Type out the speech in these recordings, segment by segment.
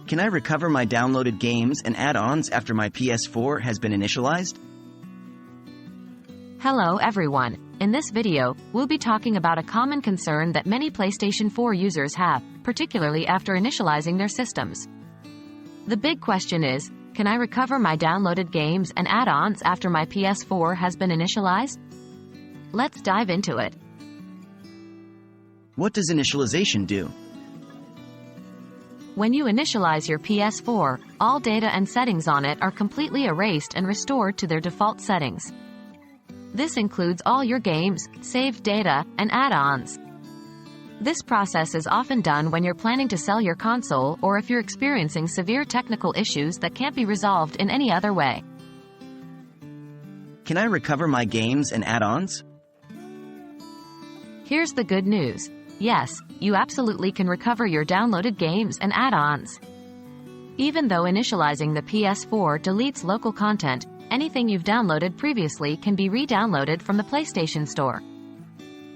Can I recover my downloaded games and add-ons after my PS4 has been initialized? Hello everyone. In this video, we'll be talking about a common concern that many PlayStation 4 users have, particularly after initializing their systems. The big question is, can I recover my downloaded games and add-ons after my PS4 has been initialized? Let's dive into it. What does initialization do? When you initialize your PS4, all data and settings on it are completely erased and restored to their default settings. This includes all your games, saved data, and add-ons. This process is often done when you're planning to sell your console or if you're experiencing severe technical issues that can't be resolved in any other way. Can I recover my games and add-ons? Here's the good news. Yes, you absolutely can recover your downloaded games and add-ons. Even though initializing the PS4 deletes local content, anything you've downloaded previously can be re-downloaded from the PlayStation Store.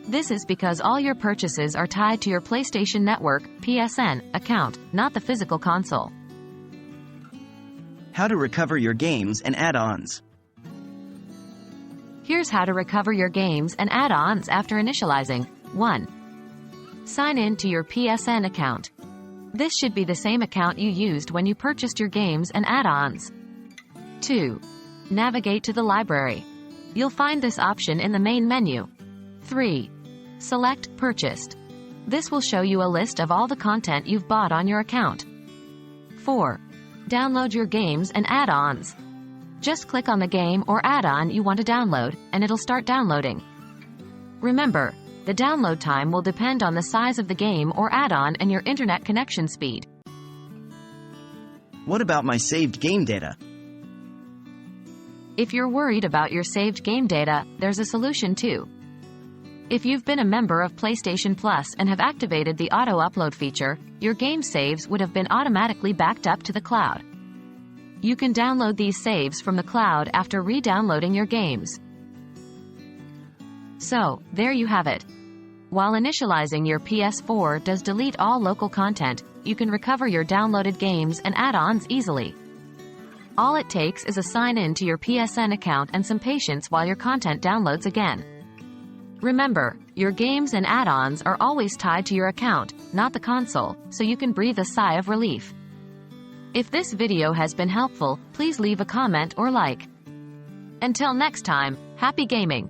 This is because all your purchases are tied to your PlayStation Network (PSN) account, not the physical console. How to recover your games and add-ons. Here's how to recover your games and add-ons after initializing. 1. Sign in to your PSN account. This should be the same account you used when you purchased your games and add-ons. 2. Navigate to the library. You'll find this option in the main menu. 3. Select Purchased. This will show you a list of all the content you've bought on your account. 4. Download your games and add-ons. Just click on the game or add-on you want to download, and it'll start downloading. Remember, the download time will depend on the size of the game or add-on and your internet connection speed. What about my saved game data? If you're worried about your saved game data, there's a solution too. If you've been a member of PlayStation Plus and have activated the auto-upload feature, your game saves would have been automatically backed up to the cloud. You can download these saves from the cloud after re-downloading your games. So, there you have it. While initializing your PS4 does delete all local content, you can recover your downloaded games and add-ons easily. All it takes is a sign-in to your PSN account and some patience while your content downloads again. Remember, your games and add-ons are always tied to your account, not the console, so you can breathe a sigh of relief. If this video has been helpful, please leave a comment or like. Until next time, happy gaming!